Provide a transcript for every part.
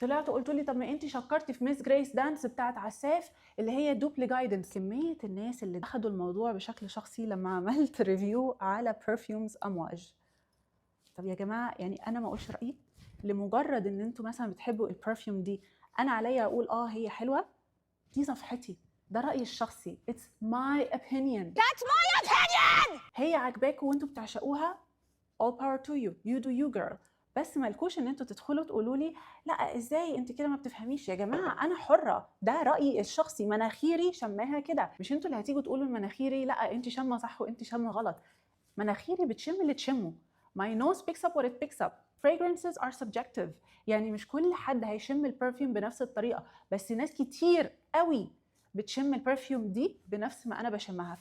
طلعت وقلت لي طب ما انت شكرتي في ميس جريس دانس بتاعت عساف اللي هي دوبلي جايدنس. كميه الناس اللي اخدوا الموضوع بشكل شخصي لما عملت ريفيو على برفيومز امواج. طب يا جماعه يعني انا ما اقولش رايي لمجرد ان انتوا مثلا بتحبوا البرفيوم دي، انا عليا اقول هي حلوه؟ دي صفحتي، ده رايي الشخصي. It's my opinion. That's my opinion! هي عجباكوا وانتوا بتعشقوها، all power to you, you do you girl. بس مالكوش ان انتوا تدخلوا تقولوا لي لا ازاي انت كده ما بتفهميش. يا جماعه انا حره، ده رايي الشخصي، مناخيري شماها كده، مش انتوا اللي هتيجوا تقولوا لمناخيري لا انت شامه صح وانت شامه غلط. مناخيري بتشم اللي تشمه. my nose picks up what it picks up. fragrances are subjective. يعني مش كل حد هيشم البرفيوم بنفس الطريقه، بس ناس كتير قوي بتشم البرفيوم دي بنفس ما انا بشمها.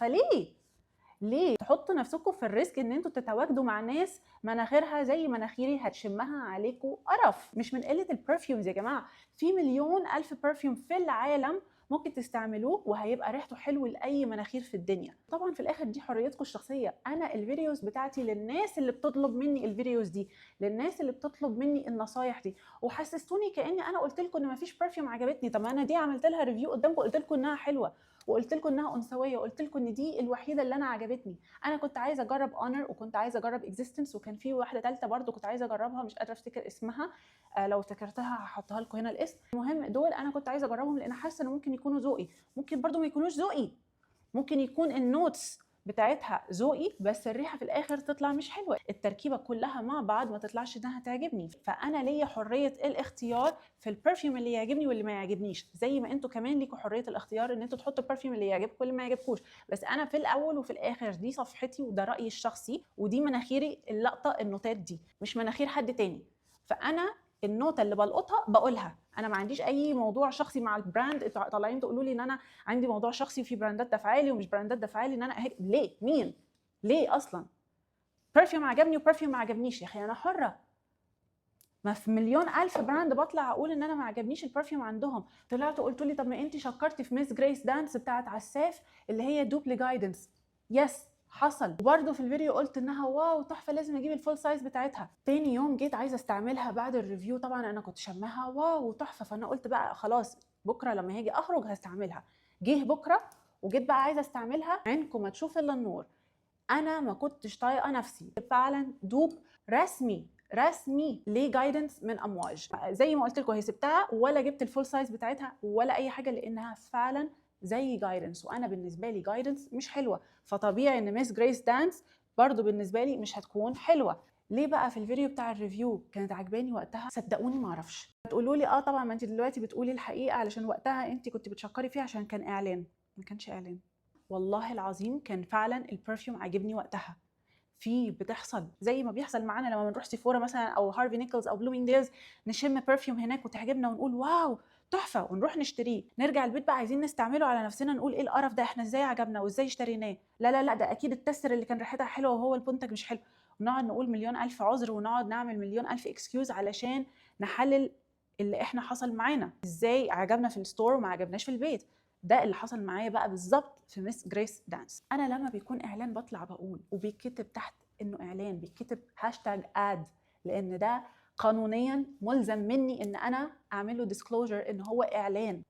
ليه تحطوا نفسكم في الريسك ان انتوا تتواجدوا مع ناس مناخيرها زي مناخيري هتشمها عليكم قرف؟ مش من قله البرفيومز يا جماعه، في مليون الف برفيوم في العالم ممكن تستعملوه وهيبقى ريحته حلو لاي مناخير في الدنيا. طبعا في الاخر دي حريتكم الشخصيه. انا الفيديوز بتاعتي للناس اللي بتطلب مني الفيديوز دي، للناس اللي بتطلب مني النصايح دي، وحسستوني كاني انا قلت لكم ان مفيش برفيوم عجبتني. طب انا دي عملت لها ريفيو قدامكم، قلت لكم انها حلوه، وقلت لكم انها انثويه، وقلت لكم ان دي الوحيده اللي انا عجبتني. انا كنت عايزه اجرب اونر، وكنت عايزه اجرب اكزيستنس، وكان في واحده ثالثه برضو كنت عايزه اجربها مش قادره افتكر اسمها. لو افتكرتها هحطها لكم هنا الاسم. المهم دول انا كنت عايزه اجربهم لان حاسه ان ممكن يكونوا ذوقي، ممكن برضو ما يكونوش ذوقي، ممكن يكون النوتس بتاعتها ذوقي بس الريحه في الاخر تطلع مش حلوه، التركيبه كلها مع بعض ما تطلعش انها تعجبني. فانا ليا حريه الاختيار في البرفيوم اللي يعجبني واللي ما يعجبنيش، زي ما انتوا كمان ليكوا حريه الاختيار ان انتوا تحطوا البرفيوم اللي يعجبكم واللي ما يعجبكوش. بس انا في الاول وفي الاخر دي صفحتي وده رايي الشخصي، ودي مناخيري اللقطه النوتات دي مش مناخير حد تاني. فانا النوتة اللي بلقطها بقولها، انا ما عنديش اي موضوع شخصي مع البراند. طالعين تقولوا لي ان انا عندي موضوع شخصي في براندات دافعالي ومش براندات دافعالي، ان انا ليه؟ مين؟ ليه اصلا؟ برفيوم عجبني وبرفيوم ما عجبنيش، يا اخي انا حره. ما في مليون الف براند بطلع اقول ان انا ما عجبنيش البرفيوم عندهم. طلعت وقلت لي طب ما انت شكرتي في ميس جريس دانس بتاعت عساف اللي هي دوبلي جايدنس. يس حصل، وبرده في الفيديو قلت انها واو تحفه لازم اجيب الفول سايز بتاعتها. تاني يوم جيت عايزه استعملها بعد الريفيو، طبعا انا كنت شمها واو تحفه، فانا قلت بقى خلاص بكره لما هاجي اخرج هستعملها. جه بكره وجيت بقى عايزه استعملها، عينكم ما تشوف الا النور. انا ما كنتش طايقه نفسي فعلا. دوب رسمي ليه جايدنس من امواج. زي ما قلت لكم هي سبتها ولا جبت الفول سايز بتاعتها ولا اي حاجه، لانها فعلا زي جايدنس، وانا بالنسبه لي جايدنس مش حلوه، فطبيعي ان ميس جريس دانس برضو بالنسبه لي مش هتكون حلوه. ليه بقى في الفيديو بتاع الريفيو كانت عجباني وقتها؟ صدقوني ما اعرفش. تقولوا لي طبعا ما انت دلوقتي بتقولي الحقيقه علشان وقتها انت كنت بتشكري فيها عشان كان اعلان. ما كانش اعلان، والله العظيم كان فعلا البرفيوم عاجبني وقتها. في بتحصل زي ما بيحصل معانا لما بنروح سيفورا مثلا او هارفي نيكلز او بلومينجديلز، نشم برفيوم هناك وتعجبنا ونقول واو تحفه ونروح نشتريه، نرجع البيت بقى عايزين نستعمله على نفسنا نقول ايه القرف ده، احنا ازاي عجبنا وازاي اشتريناه؟ لا لا لا ده اكيد التستر اللي كان ريحتها حلوه وهو المنتج مش حلو. ونقعد نقول مليون الف عذر ونقعد نعمل مليون الف اكسكيوز علشان نحلل اللي احنا حصل معانا، ازاي عجبنا في الستور وما عجبناش في البيت. ده اللي حصل معايا بقى بالظبط في ميس جريس دانس. انا لما بيكون اعلان بطلع بقول، وبيتكتب تحت انه اعلان، بيتكتب هاشتاج اد، لان ده قانونيا ملزم مني ان انا اعمل له ديسكلوجر ان هو اعلان.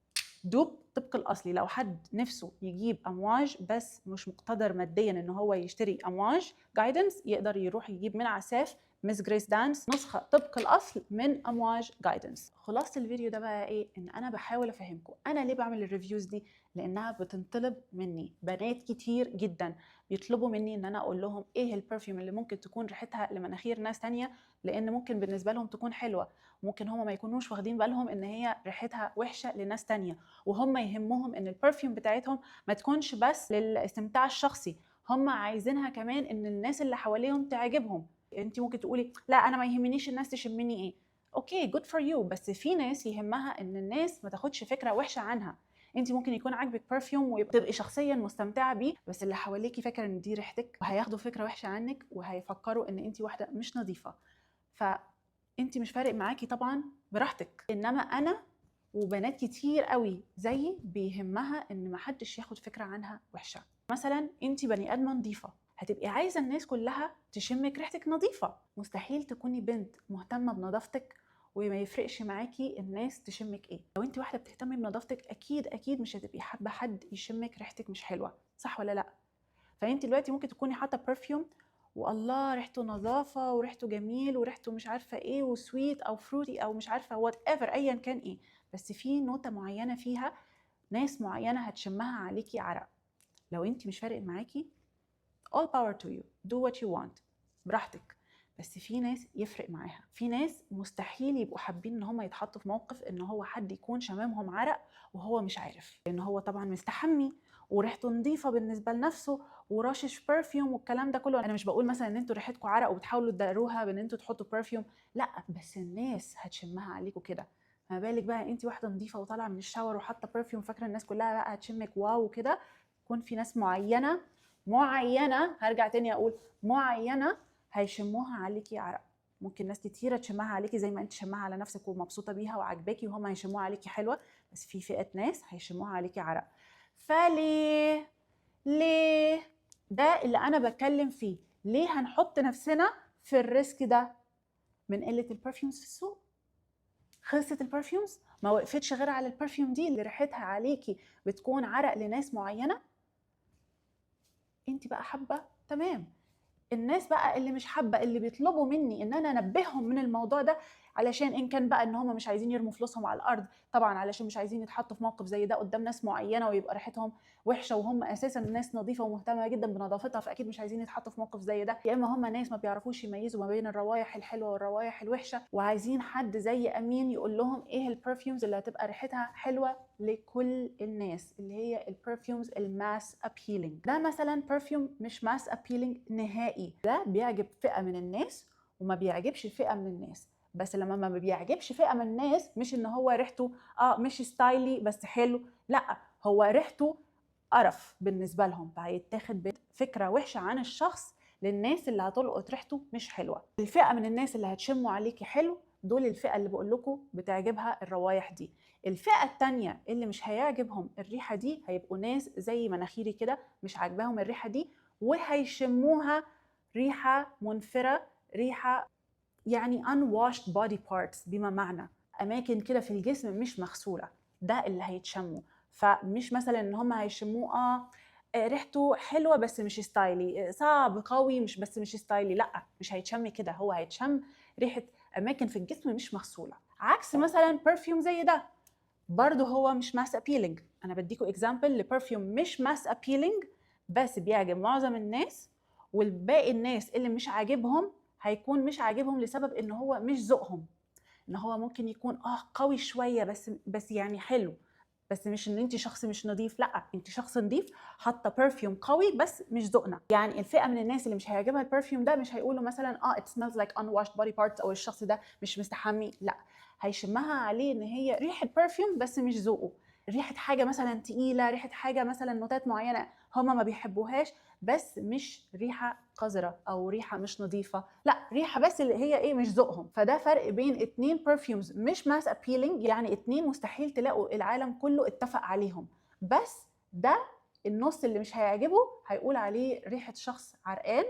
دوب طبق الاصلي لو حد نفسه يجيب امواج بس مش مقتدر ماديا ان هو يشتري امواج جايدنس، يقدر يروح يجيب من عساف ميس جريس دانس نسخه طبق الاصل من امواج جايدنس. خلاصه الفيديو ده بقى ايه؟ ان انا بحاول افهمكم انا ليه بعمل الريفيوز دي، لانها بتنطلب مني بنات كتير جدا بيطلبوا مني ان انا اقول لهم ايه البرفيوم اللي ممكن تكون ريحتها لمناخير ناس تانية، لان ممكن بالنسبه لهم تكون حلوه، ممكن هم ما يكونوش واخدين بالهم ان هي ريحتها وحشه لناس تانية، وهم يهمهم ان البرفيوم بتاعتهم ما تكونش بس للاستمتاع الشخصي، هم عايزينها كمان ان الناس اللي حواليهم تعجبهم. انت ممكن تقولي لا انا ما يهمنيش الناس تشمني ايه، اوكي جود فور يو، بس في ناس يهمها ان الناس ما تاخدش فكره وحشه عنها. انت ممكن يكون عاجبك برفيوم وتبقي شخصيا مستمتعه بيه، بس اللي حواليكي فاكر ان دي ريحتك وهياخدوا فكره وحشه عنك وهيفكروا ان انت واحده مش نظيفه. فانت مش فارق معاكي طبعا، براحتك. انما انا وبنات كتير قوي زيي بيهمها ان محدش ياخد فكره عنها وحشه. مثلا انت بني ادمه نظيفه، هتبقي عايزه الناس كلها تشمك ريحتك نظيفه. مستحيل تكوني بنت مهتمه بنظافتك وما يفرقش معاكي الناس تشمك ايه. لو انت واحده بتهتمي بنظافتك اكيد مش هتبقي حابه حد يشمك ريحتك مش حلوه، صح ولا لا؟ فانت دلوقتي ممكن تكوني حاطه برفيوم والله ريحته نظافه وريحته جميل وريحته مش عارفه ايه وسويت او فروتي او مش عارفه وات ايفر ايا كان ايه، بس في نوتة معينه فيها ناس معينه هتشمها عليكي عرق. لو انت مش فارق معاكي all power to you, do what you want، براحتك. بس في ناس يفرق معاها، في ناس مستحيل يبقوا حابين ان هم يتحطوا في موقف ان هو حد يكون شمامهم عرق وهو مش عارف، لان هو طبعا مستحمي وريحته نظيفه بالنسبه لنفسه وراشش برفيوم والكلام ده كله. انا مش بقول مثلا ان انتوا ريحتكم عرق وبتحاولوا تداروها بان انتوا تحطوا برفيوم، لا، بس الناس هتشمها عليكم كده. ما بالك بقى انت واحده نظيفه وطالعه من الشاور وحاطه برفيوم فاكره الناس كلها بقى هتشمك واو كده. يكون في ناس معينه هرجع تاني اقول معينه هيشموها عليكي عرق. ممكن ناس كتيره تشمها عليكي زي ما انت شمها على نفسك ومبسوطه بيها وعجباكي وهم هيشموها عليكي حلوه، بس في فئه ناس هيشموها عليكي عرق. ليه ده اللي انا بتكلم فيه. ليه هنحط نفسنا في الريسك ده من قله البرفيومز في السوق؟ خلصت البرفيومز، ما وقفتش غير على البرفيوم دي اللي ريحتها عليكي بتكون عرق لناس معينه. انت بقى حابه، تمام. الناس بقى اللي مش حابه، اللي بيطلبوا مني ان انا انبههم من الموضوع ده، علشان ان كان بقى ان هم مش عايزين يرموا فلوسهم على الارض، طبعا علشان مش عايزين يتحطوا في موقف زي ده قدام ناس معينه ويبقى ريحتهم وحشه وهم اساسا ناس نظيفه ومهتمه جدا بنظافتها، فاكيد مش عايزين يتحطوا في موقف زي ده. يا اما هم ناس ما بيعرفوش يميزوا ما بين الروايح الحلوه والروايح الوحشه، وعايزين حد زي امين يقول لهم ايه البرفيومز اللي هتبقى ريحتها حلوه لكل الناس، اللي هي البرفيومز الماس ابيلينج. ده مثلا برفيوم مش ماس ابيلينج نهائي، ده بيعجب فئه من الناس وما بيعجبش فئه من الناس. بس لما ما بيعجبش فئه من الناس، مش ان هو ريحته مش ستايلي بس حلو، لا، هو ريحته قرف بالنسبه لهم، فهيتاخد فكره وحشه عن الشخص للناس اللي هتلقط ريحته مش حلوه. الفئه من الناس اللي هتشموا عليكي حلو دول الفئه اللي بقول لكم بتعجبها الروايح دي. الفئه الثانيه اللي مش هيعجبهم الريحه دي هيبقوا ناس زي مناخيري كده مش عاجباهم الريحه دي، وهيشموها ريحه منفره، ريحه يعني unwashed body parts، بما معنى اماكن كده في الجسم مش مغسوله، ده اللي هيتشموا. فمش مثلا ان هم هيشموه ريحته حلوه بس مش ستايلي، صعب قوي مش ستايلي، لا، مش هيتشم كده. هو هيتشم ريحه اماكن في الجسم مش مغسوله. عكس مثلا برفيوم زي ده برضه هو مش ماس ابيلينج. انا بديكوا اكزامبل لبرفيوم مش ماس ابيلينج بس بيعجب معظم الناس، والباقي الناس اللي مش عاجبهم هيكون مش عاجبهم لسبب ان هو مش ذوقهم، ان هو ممكن يكون قوي شويه بس يعني حلو، بس مش ان انت شخص مش نظيف، لا، انت شخص نظيف حاطه برفيوم قوي بس مش ذوقنا. يعني الفئه من الناس اللي مش هيعجبها البرفيوم ده مش هيقولوا مثلا it smells like unwashed body parts او الشخص ده مش مستحمي، لا، هيشمها عليه ان هي ريحه برفيوم بس مش ذوقه، ريحه حاجه مثلا تقيله، ريحه حاجه مثلا نوتات معينه هما ما بيحبوهاش، بس مش ريحه قذره او ريحه مش نظيفه، لا، ريحه بس اللي هي ايه مش ذوقهم. فده فرق بين اتنين برفيومز مش ماس ابيلينج، يعني اتنين مستحيل تلاقوا العالم كله اتفق عليهم، بس ده النص اللي مش هيعجبه هيقول عليه ريحه شخص عرقان،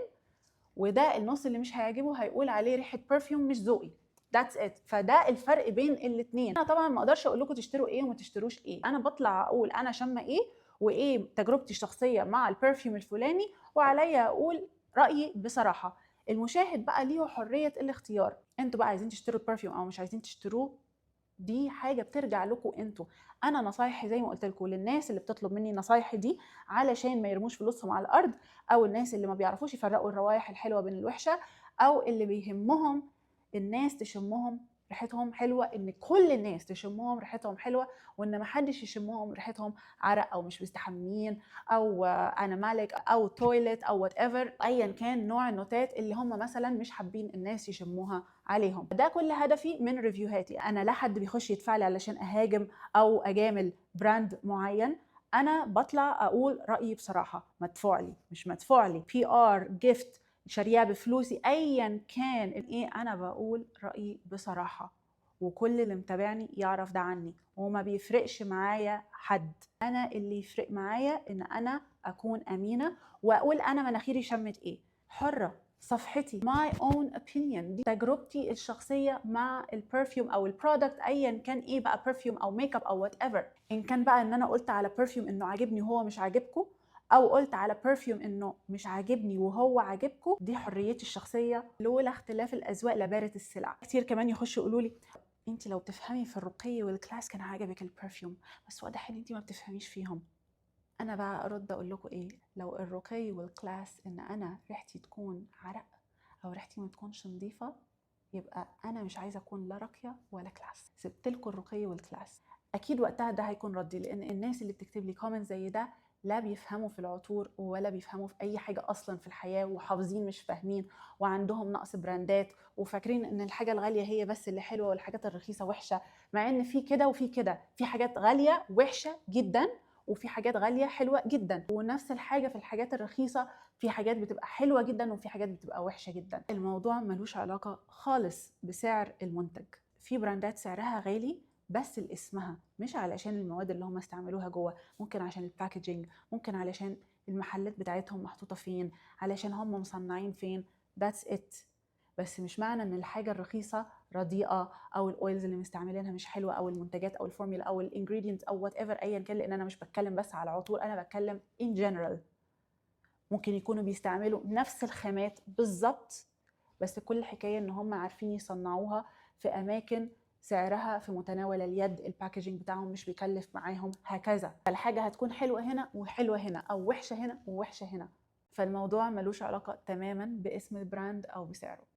وده النص اللي مش هيعجبه هيقول عليه ريحه برفيوم مش ذوقي. That's it. فده الفرق بين الاثنين. انا طبعا ما اقدرش اقول لكم تشتروا ايه وما تشتروش ايه، انا بطلع اقول انا شامه ايه وايه تجربتي الشخصيه مع البرفيوم الفلاني، وعليا اقول رايي بصراحه. المشاهد بقى ليه حريه الاختيار، انتوا بقى عايزين تشتروا البرفيوم او مش عايزين تشتروه، دي حاجه بترجع لكم انتوا. انا نصايحي زي ما قلت لكم للناس اللي بتطلب مني نصايحي دي علشان ما يرموش فلوسهم على الارض، او الناس اللي ما بيعرفوش يفرقوا الروائح الحلوه بين الوحشه، او اللي بيهمهم الناس تشمهم ريحتهم حلوه، ان كل الناس تشمهم ريحتهم حلوه، وان ما حدش يشمهم ريحتهم عرق او مش مستحمين او اناماليك او تويلت او وات ايفر، ايا كان نوع النوتات اللي هم مثلا مش حابين الناس يشموها عليهم. ده كل هدفي من ريفيوهاتي. انا لا حد بيخش يدفع لي علشان اهاجم او اجامل براند معين، انا بطلع اقول رايي بصراحه، مدفوع لي مش مدفوع لي PR جيفت شارياه بفلوسي ايا كان ايه، انا بقول رايي بصراحه، وكل اللي متابعني يعرف ده عني، وما بيفرقش معايا حد. انا اللي يفرق معايا ان انا اكون امينه واقول انا مناخيري شمت ايه، حره، صفحتي my own opinion، دي تجربتي الشخصية مع البرفيوم أو البرودكت أيا كان إيه بقى، برفيوم أو ميك اب أو whatever. إن كان بقى إن أنا قلت على برفيوم إنه عاجبني وهو مش عاجبكم، أو قلت على برفيوم إنه مش عاجبني وهو عاجبكم، دي حريتي الشخصية، لولا اختلاف الأذواق لبارت السلع. كتير كمان يخشوا يقولوا لي انت لو بتفهمي في الرقي والكلاس كان عجبك البرفيوم، بس واضح ان انت ما بتفهميش فيهم. انا بقى ارد اقول لكم ايه، لو الرقي والكلاس ان انا ريحتي تكون عرق او ريحتي ما تكونش نظيفه، يبقى انا مش عايزه اكون لا راقيه ولا كلاس، سبت لكم الرقي والكلاس. اكيد وقتها ده هيكون ردي، لان الناس اللي بتكتب لي كومنت زي ده لا بيفهموا في العطور ولا بيفهموا في اي حاجه اصلا في الحياه، وحافظين مش فاهمين، وعندهم نقص براندات، وفاكرين ان الحاجه الغاليه هي بس اللي حلوه والحاجات الرخيصه وحشه. مع ان في كده وفي كده، في حاجات غاليه وحشه جدا وفي حاجات غاليه حلوه جدا، ونفس الحاجه في الحاجات الرخيصه، في حاجات بتبقى حلوه جدا وفي حاجات بتبقى وحشه جدا. الموضوع ملوش علاقه خالص بسعر المنتج. في براندات سعرها غالي بس لاسمها، مش علشان المواد اللي هم استعملوها جوه، ممكن عشان الباكجينج، ممكن علشان المحلات بتاعتهم محطوطه فين، علشان هم مصنعين فين، that's it. بس مش معنى ان الحاجه الرخيصه رديئه او الاويلز اللي مستعملينها مش حلوه او المنتجات او الفورمولا او الانجريدينتس او وات ايفر ايا كان، لان انا مش بتكلم بس على عطور، انا بتكلم ان جنرال. ممكن يكونوا بيستعملوا نفس الخامات بالظبط، بس كل الحكايه ان هم عارفين يصنعوها في اماكن سعرها في متناول اليد، الباكجينج بتاعهم مش بيكلف معاهم، هكذا. الحاجه هتكون حلوه هنا وحلوه هنا، او وحشه هنا ووحشه هنا. فالموضوع ملوش علاقه تماما باسم البراند او بسعره.